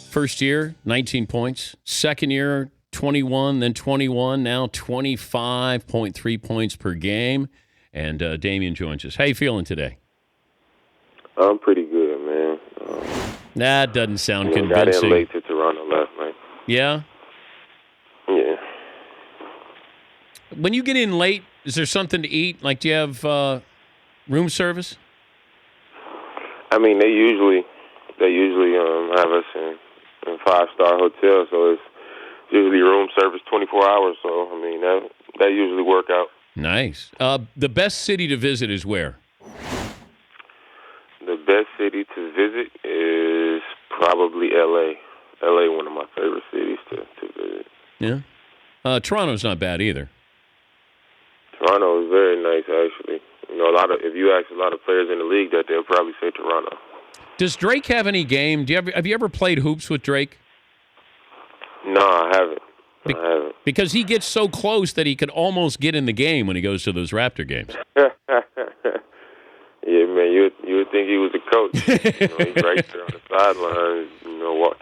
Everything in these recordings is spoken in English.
First year, 19 points. Second year, 21, then 21, now 25.3 points per game. And Damian joins us. How you feeling today? I'm pretty good, man. That doesn't sound Got convincing. in late to Toronto last night. Yeah? Yeah. When you get in late, is there something to eat? Like, do you have room service? I mean, they usually have us in 5-star hotels, so it's usually room service 24 hours. So I mean that usually work out. Nice. The best city to visit is where? The best city to visit is probably L.A. L.A. one of my favorite cities to visit. Yeah. Toronto's not bad either. Toronto is very nice, actually. You know, if you ask a lot of players in the league, that they'll probably say Toronto. Does Drake have any game? Have you ever played hoops with Drake? No, I haven't. I haven't. Because he gets so close that he could almost get in the game when he goes to those Raptor games. Yeah, man, you would think he was a coach. He's right there on the sidelines,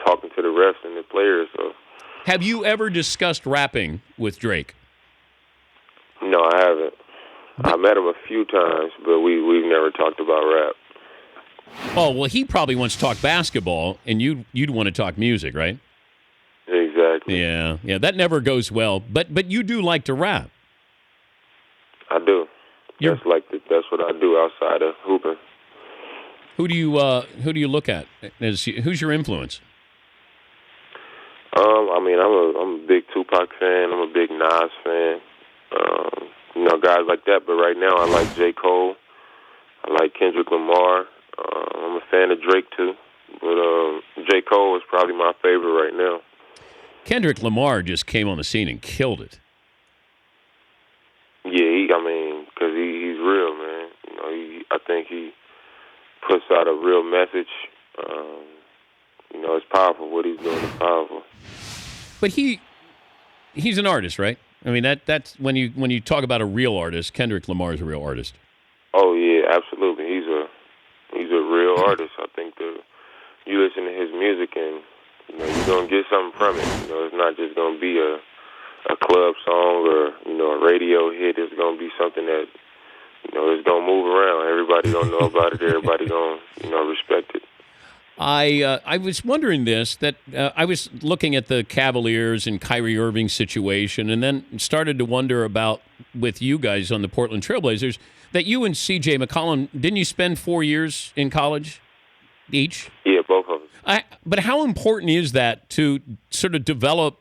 talking to the refs and the players. So, have you ever discussed rapping with Drake? No, I haven't. I met him a few times, but we've never talked about rap. Oh, well, he probably wants to talk basketball, and you'd want to talk music, right? Exactly. Yeah, that never goes well. But you do like to rap. I do. That's what I do outside of hooping. Who do you look at? Who's your influence? I mean, I'm a big Tupac fan. I'm a big Nas fan. Guys like that. But right now, I like J. Cole. I like Kendrick Lamar. I'm a fan of Drake too. But J. Cole is probably my favorite right now. Kendrick Lamar just came on the scene and killed it. Yeah, because he's real, man. I think he puts out a real message. It's powerful. What he's doing is powerful. But he's an artist, right? I mean, that's when you talk about a real artist, Kendrick Lamar is a real artist. Oh yeah, absolutely. He's a real artist. I think you listen to his music and you're gonna get something from it. It's not just gonna be a club song or a radio hit. It's gonna be something that it's gonna move around. Everybody gonna know about it. Everybody gonna respect it. I was wondering that I was looking at the Cavaliers and Kyrie Irving situation, and then started to wonder about with you guys on the Portland Trailblazers that you and C.J. McCollum, didn't you spend 4 years in college each? Yeah, both of us. But how important is that to sort of develop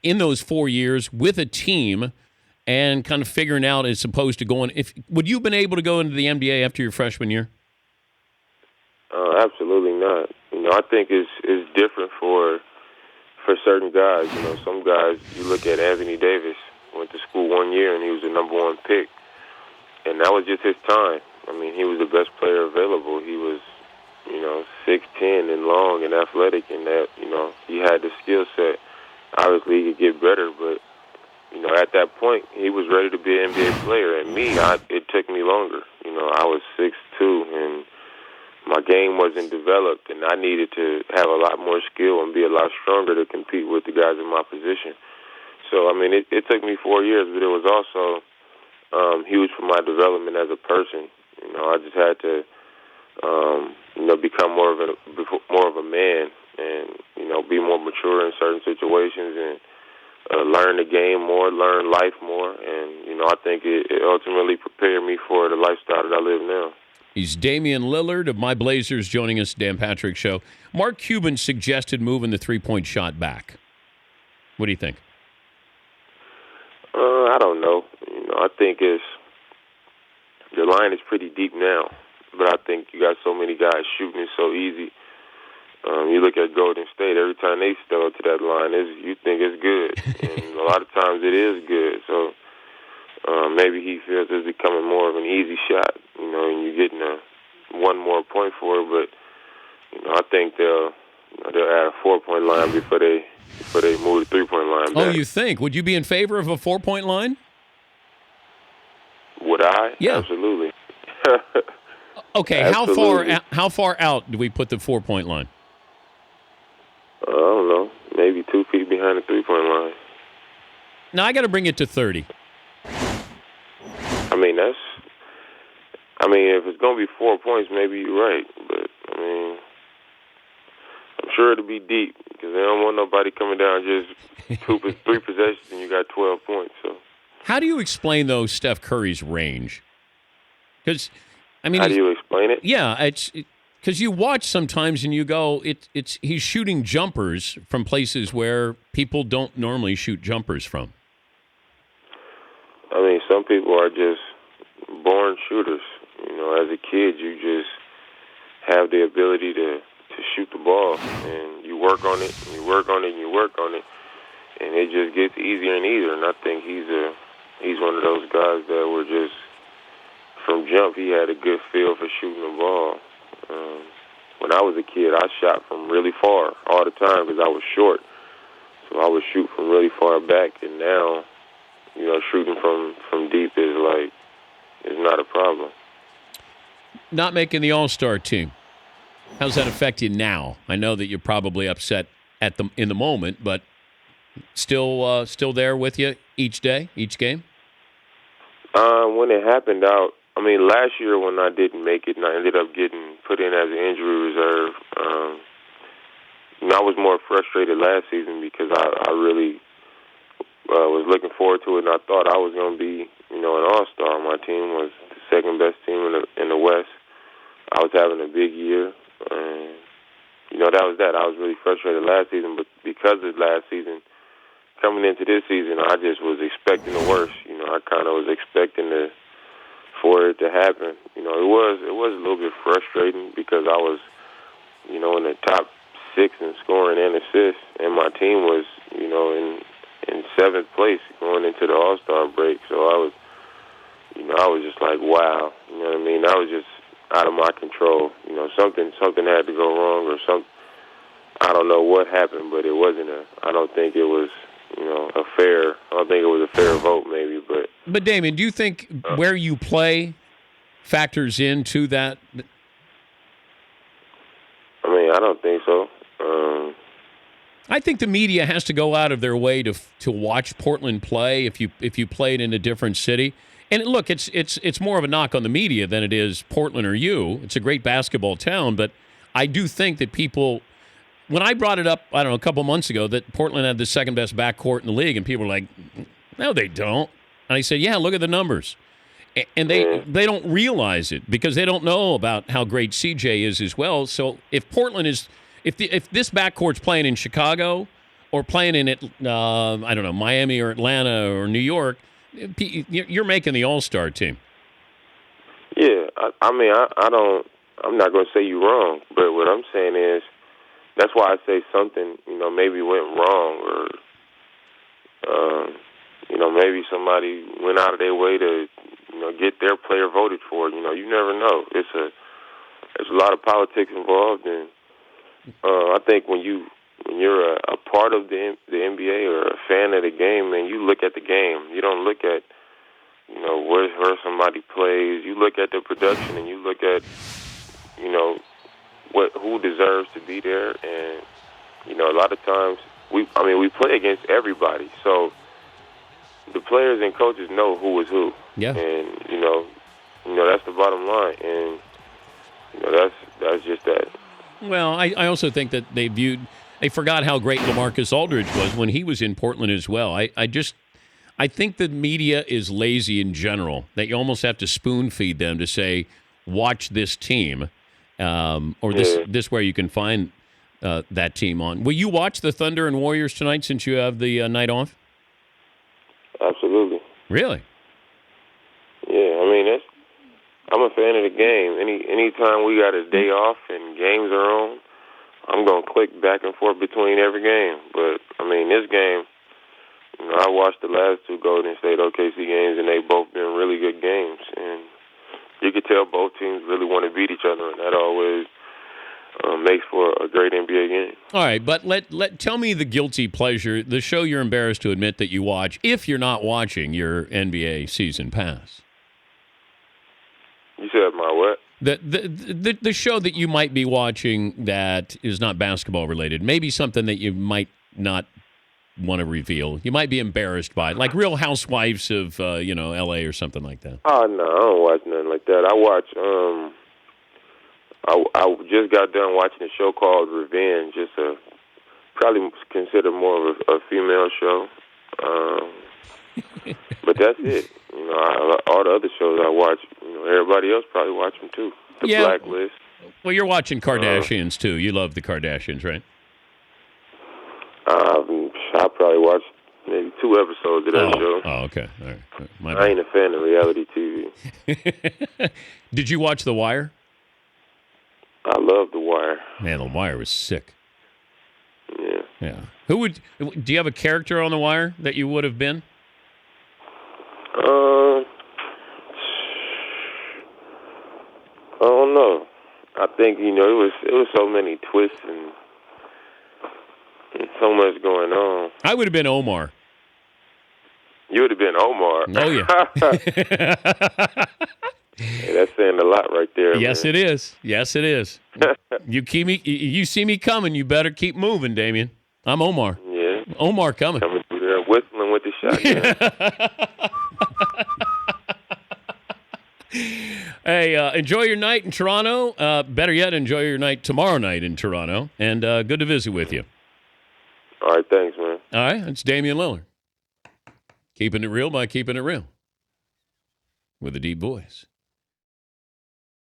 in those 4 years with a team and kind of figuring out as opposed to going? Would you have been able to go into the NBA after your freshman year? Absolutely not. I think it's different for certain guys. Some guys, you look at Anthony Davis, went to school 1 year and he was the number one pick. And that was just his time. I mean, he was the best player available. He was, 6'10" and long and athletic, and that, he had the skill set. Obviously, he could get better, but, at that point, he was ready to be an NBA player. And me, it took me longer. I was 6'2", and my game wasn't developed, and I needed to have a lot more skill and be a lot stronger to compete with the guys in my position. So, I mean, it took me 4 years, but it was also huge for my development as a person. I just had to, become more of a man, and be more mature in certain situations, and learn the game more, learn life more, and I think it ultimately prepared me for the lifestyle that I live now. He's Damian Lillard of My Blazers joining us, Dan Patrick Show. Mark Cuban suggested moving the three-point shot back. What do you think? I don't know. I think the line is pretty deep now, but I think you got so many guys shooting it so easy. You look at Golden State, every time they step up to that line, you think it's good. And a lot of times it is good. So maybe he feels it's becoming more of an easy shot, and you're getting one more point for it. But, I think they'll add a 4-point line before they move the 3-point line back. Oh, you think? Would you be in favor of a 4-point line? Would I? Yeah. Absolutely. Okay, Absolutely. how far out do we put the 4-point line? 2 feet behind the three-point line. Now I got to bring it to 30. I mean, if it's going to be 4 points, maybe you're right. But, I mean, I'm sure it'll be deep because they don't want nobody coming down just 3 possessions and you got 12 points. So, how do you explain, though, Steph Curry's range? Because, I mean, how do you explain it? Yeah, it's because you watch sometimes and you go, he's shooting jumpers from places where people don't normally shoot jumpers from. I mean, some people are just born shooters. You know, as a kid, you just have the ability to shoot the ball, and you work on it, and you work on it, and you work on it, and it just gets easier and easier. And I think he's one of those guys that were just, from jump, he had a good feel for shooting the ball. When I was a kid, I shot from really far all the time because I was short. So I would shoot from really far back, and now, you know, shooting from deep is not a problem. Not making the All-Star team. How's that affect you now? I know that you're probably upset in the moment, but still there with you each day, each game? When it happened last year when I didn't make it and I ended up getting put in as an injury reserve, I was more frustrated last season because I really was looking forward to it, and I thought I was going to be, you know, an all-star. My team was the second best team in the West. I was having a big year, and you know, that was that. I was really frustrated last season, but because of last season, coming into this season, I just was expecting the worst. You know, I kind of was expecting for it to happen. You know, it was a little bit frustrating because I was, you know, in the top 6 in scoring and assists, and my team was, you know, in 7th place going into the All-Star break. So I was just like, wow. You know what I mean? I was just out of my control. You know, something had to go wrong or something. I don't know what happened, but it wasn't I don't think it was, you know, I don't think it was a fair vote maybe, but. But Damian, do you think where you play factors into that? I mean, I don't think so. I think the media has to go out of their way to watch Portland play if you played in a different city. And look, it's more of a knock on the media than it is Portland or you. It's a great basketball town, but I do think that people, when I brought it up, I don't know, a couple months ago, that Portland had the second best backcourt in the league, and people were like, no, they don't. And I said, yeah, look at the numbers. And they don't realize it because they don't know about how great CJ is as well. So if Portland is, if this backcourt's playing in Chicago or playing in I don't know, Miami or Atlanta or New York, you're making the All-Star team. Yeah, I'm not going to say you're wrong, but what I'm saying is that's why I say something, you know, maybe went wrong or, you know, maybe somebody went out of their way to, you know, get their player voted for. You know, you never know. There's a lot of politics involved, and I think when you're a part of the NBA or a fan of the game, man, you look at the game. You don't look at, you know, where somebody plays. You look at the production, and you look at, you know, who deserves to be there. And you know, a lot of times we play against everybody, so the players and coaches know who is who. Yeah. And you know that's the bottom line, and you know that's just that. Well, I also think that they forgot how great LaMarcus Aldridge was when he was in Portland as well. I think the media is lazy in general, that you almost have to spoon feed them to say, watch this team, or this where you can find that team on. Will you watch the Thunder and Warriors tonight since you have the night off? Absolutely. Really? Yeah, I mean, I'm a fan of the game. Anytime we got a day off and games are on, I'm going to click back and forth between every game. But, I mean, this game, you know, I watched the last 2 Golden State OKC games, and they both been really good games. And you could tell both teams really want to beat each other, and that always makes for a great NBA game. All right, but tell me the guilty pleasure, the show you're embarrassed to admit that you watch, if you're not watching your NBA season pass. You said my what? The show that you might be watching that is not basketball related, maybe something that you might not want to reveal? You might be embarrassed by it, like Real Housewives of L.A. or something like that. Oh no, I don't watch nothing like that. I watch. I just got done watching a show called Revenge. It's probably considered more of a female show. But that's it. All the other shows I watch, everybody else probably watch them too. The Blacklist. Well, you're watching Kardashians too. You love the Kardashians, right? I probably watched maybe 2 episodes of that show. Oh, okay. All right. I ain't a fan of reality TV. Did you watch The Wire? I love The Wire. Man, The Wire was sick. Yeah. Do you have a character on The Wire that you would have been? I don't know. I think it was so many twists and so much going on. I would have been Omar. You would have been Omar. Oh yeah. Hey, that's saying a lot right there. Yes, man. it is. Yes, it is. You see me coming. You better keep moving, Damian. I'm Omar. Yeah. Omar coming. Coming through there, whistling with the shotgun. Hey, enjoy your night in Toronto. Better yet, enjoy your night tomorrow night in Toronto. And good to visit with you. All right, thanks, man. All right, it's Damian Lillard. Keeping it real by keeping it real. With a deep voice.